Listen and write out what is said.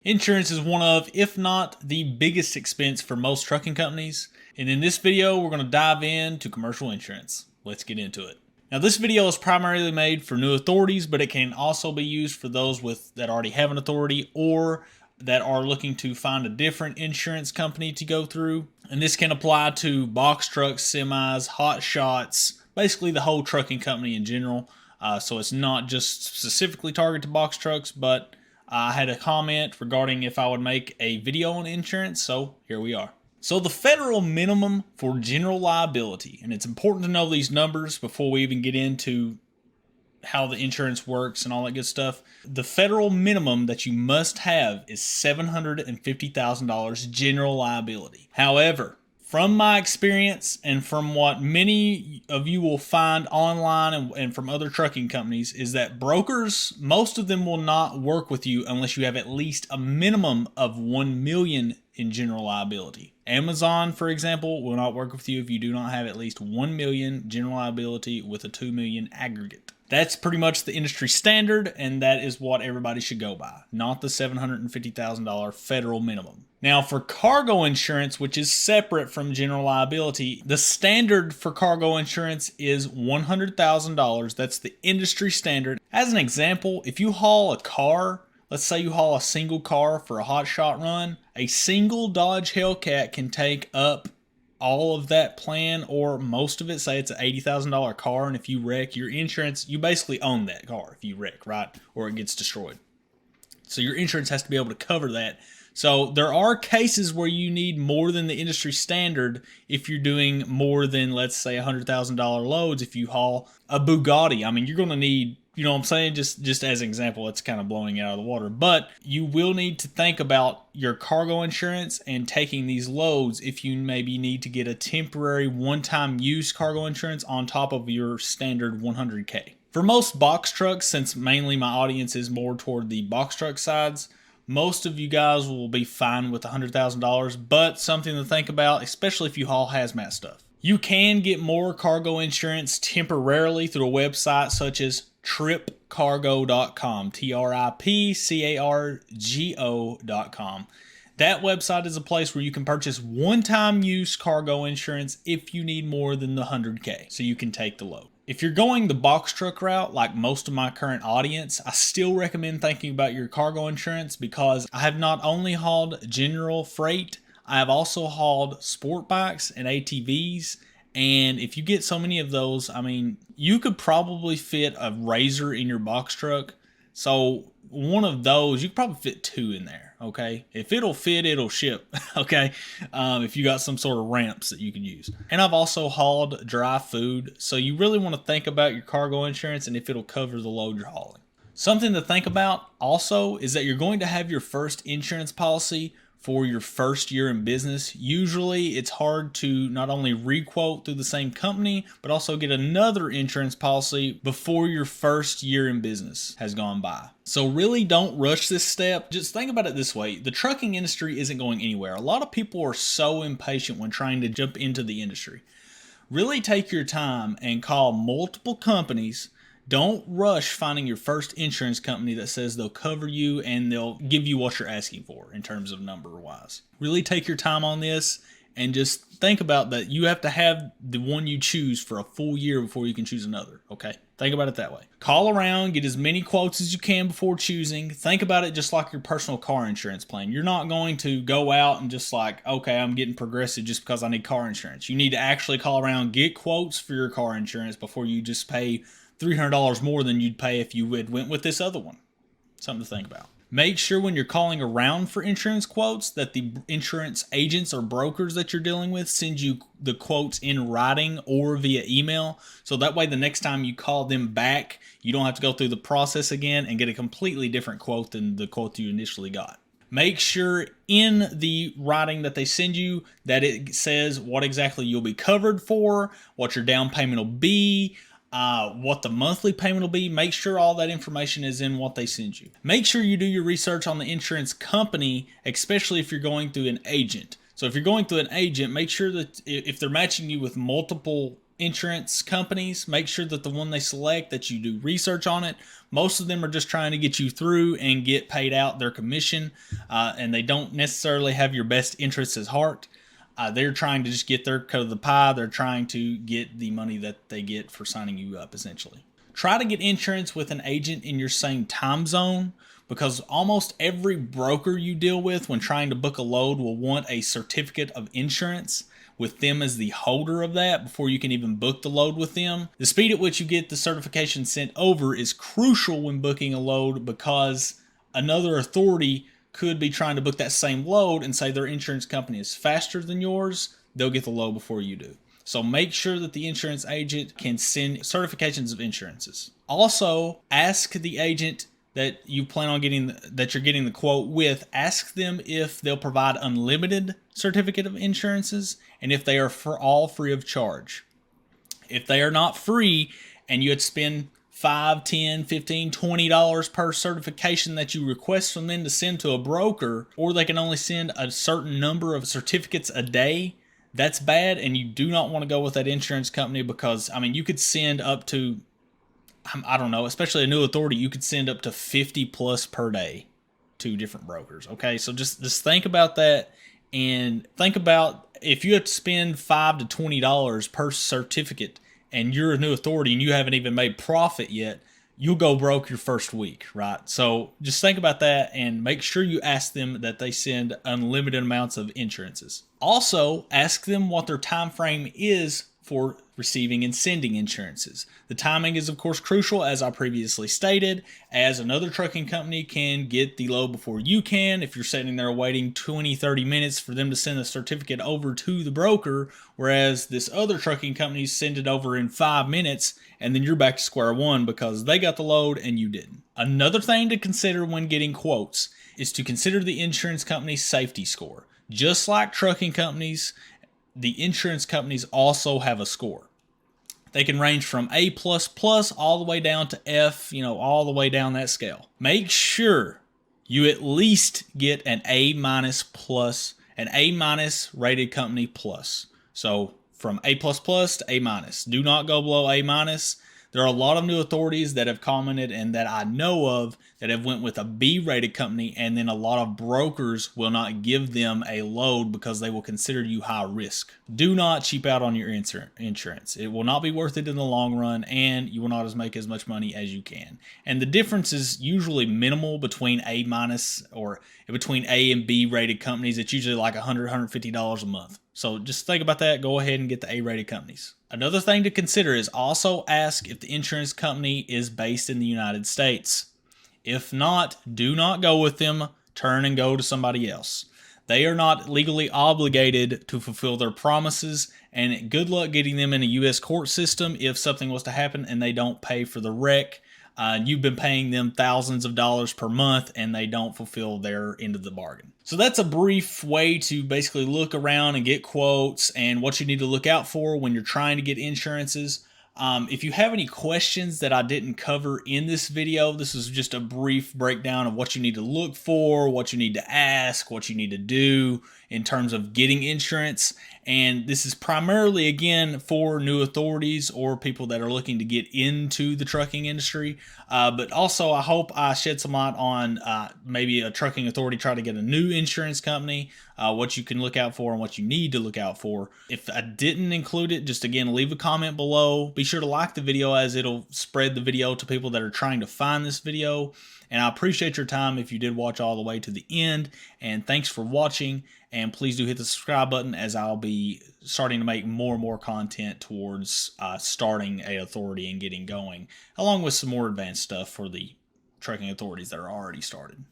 Insurance is one of, if not the biggest expense for most trucking companies. And in this video, we're going to dive into commercial insurance. Let's get into it. Now, this video is primarily made for new authorities, but it can also be used for those that already have an authority or that are looking to find a different insurance company to go through. And this can apply to box trucks, semis, Hotshots, basically the whole trucking company in general. So it's not just specifically targeted to box trucks, but I had a comment regarding if I would make a video on insurance, so here we are. So the federal minimum for general liability, and it's important to know these numbers before we even get into how the insurance works and all that good stuff. The federal minimum that you must have is $750,000 general liability. However, from my experience and from what many of you will find online and from other trucking companies, is that brokers, most of them will not work with you unless you have at least a minimum of $1 million in general liability. Amazon, for example, will not work with you if you do not have at least $1 million general liability with a $2 million aggregate. That's pretty much the industry standard, and that is what everybody should go by, not the $750,000 federal minimum. Now, for cargo insurance, which is separate from general liability, the standard for cargo insurance is $100,000. That's the industry standard. As an example, if you haul a car, let's say you haul a single car for a hotshot run, a single Dodge Hellcat can take up all of that plan or most of it. Say it's an $80,000 car, and if you wreck, your insurance, you basically own that car if you wreck, right? Or it gets destroyed. So your insurance has to be able to cover that. So there are cases where you need more than the industry standard if you're doing more than, let's say, $100,000 loads. If you haul a Bugatti, I mean, you're going to need, you know what I'm saying? Just as an example, it's kind of blowing it out of the water. But you will need to think about your cargo insurance and taking these loads if you maybe need to get a temporary one-time use cargo insurance on top of your standard 100K. For most box trucks, since mainly my audience is more toward the box truck sides, most of you guys will be fine with $100,000, but something to think about, especially if you haul hazmat stuff. You can get more cargo insurance temporarily through a website such as tripcargo.com, tripcargo.com. That website is a place where you can purchase one-time use cargo insurance if you need more than the 100K, so you can take the load. If you're going the box truck route, like most of my current audience, I still recommend thinking about your cargo insurance because I have not only hauled general freight, I have also hauled sport bikes and ATVs. And if you get so many of those, I mean, you could probably fit a Razor in your box truck. So one of those, you could probably fit two in there, okay? If it'll fit, it'll ship, okay? If you got some sort of ramps that you can use. And I've also hauled dry food. So you really want to think about your cargo insurance and if it'll cover the load you're hauling. Something to think about also is that you're going to have your first insurance policy for your first year in business. Usually it's hard to not only requote through the same company, but also get another insurance policy before your first year in business has gone by. So really don't rush this step. Just think about it this way. The trucking industry isn't going anywhere. A lot of people are so impatient when trying to jump into the industry. Really take your time and call multiple companies. Don't rush finding your first insurance company that says they'll cover you and they'll give you what you're asking for in terms of number wise. Really take your time on this and just think about that you have to have the one you choose for a full year before you can choose another, okay? Think about it that way. Call around, get as many quotes as you can before choosing. Think about it just like your personal car insurance plan. You're not going to go out and just like, okay, I'm getting Progressive just because I need car insurance. You need to actually call around, get quotes for your car insurance before you just pay $300 more than you'd pay if you had went with this other one. Something to think about. Make sure when you're calling around for insurance quotes that the insurance agents or brokers that you're dealing with send you the quotes in writing or via email. So that way the next time you call them back, you don't have to go through the process again and get a completely different quote than the quote you initially got. Make sure in the writing that they send you that it says what exactly you'll be covered for, what your down payment will be, what the monthly payment will be. Make sure all that information is in what they send you. Make sure you do your research on the insurance company, especially if you're going through an agent. So if you're going through an agent, make sure that if they're matching you with multiple insurance companies, make sure that the one they select, that you do research on it. Most of them are just trying to get you through and get paid out their commission, and they don't necessarily have your best interests at heart. They're trying to just get their cut of the pie. They're trying to get the money that they get for signing you up, essentially. Try to get insurance with an agent in your same time zone, because almost every broker you deal with when trying to book a load will want a certificate of insurance with them as the holder of that before you can even book the load with them. The speed at which you get the certification sent over is crucial when booking a load, because another authority could be trying to book that same load and say their insurance company is faster than yours. They'll get the load before you do. So make sure that the insurance agent can send certifications of insurances. Also, ask the agent that you plan on getting, that you're getting the quote with, ask them if they'll provide unlimited certificate of insurances and if they are for all free of charge. If they are not free and you had to spend $5, $10, $15, $20 per certification that you request from them to send to a broker, or they can only send a certain number of certificates a day, that's bad, and you do not want to go with that insurance company, because, I mean, you could send up to, I don't know, especially a new authority, you could send up to 50 plus per day to different brokers. Okay, so just think about that, and think about if you have to spend $5 to $20 per certificate and you're a new authority and you haven't even made profit yet, you'll go broke your first week, right? So just think about that and make sure you ask them that they send unlimited amounts of insurances. Also, ask them what their time frame is for receiving and sending insurances. The timing is, of course, crucial, as I previously stated, as another trucking company can get the load before you can. If you're sitting there waiting 20, 30 minutes for them to send a certificate over to the broker, whereas this other trucking company send it over in 5 minutes, and then you're back to square one because they got the load and you didn't. Another thing to consider when getting quotes is to consider the insurance company's safety score. Just like trucking companies, the insurance companies also have a score. They can range from A++ all the way down to F, all the way down that scale. Make sure you at least get an A- plus, an A- rated company plus. So from A++ to A-. Do not go below A-. There are a lot of new authorities that have commented and that I know of that have went with a B-rated company, and then a lot of brokers will not give them a load because they will consider you high risk. Do not cheap out on your insurance. It will not be worth it in the long run, and you will not make as much money as you can. And the difference is usually minimal between A- or between A and B rated companies. It's usually like $100, $150 a month. So just think about that. Go ahead and get the A-rated companies. Another thing to consider is also ask if the insurance company is based in the United States. If not, do not go with them. Turn and go to somebody else. They are not legally obligated to fulfill their promises, and good luck getting them in a U.S. court system if something was to happen and they don't pay for the wreck. You've been paying them thousands of dollars per month and they don't fulfill their end of the bargain. So that's a brief way to basically look around and get quotes and what you need to look out for when you're trying to get insurances. If you have any questions that I didn't cover in this video, this is just a brief breakdown of what you need to look for, what you need to ask, what you need to do in terms of getting insurance. And this is primarily, again, for new authorities or people that are looking to get into the trucking industry. But also, I hope I shed some light on maybe a trucking authority trying to get a new insurance company, what you can look out for and what you need to look out for. If I didn't include it, just again, leave a comment below. Be sure to like the video, as it'll spread the video to people that are trying to find this video. And I appreciate your time if you did watch all the way to the end. And thanks for watching. And please do hit the subscribe button, as I'll be starting to make more and more content towards starting a authority and getting going, along with some more advanced stuff for the trucking authorities that are already started.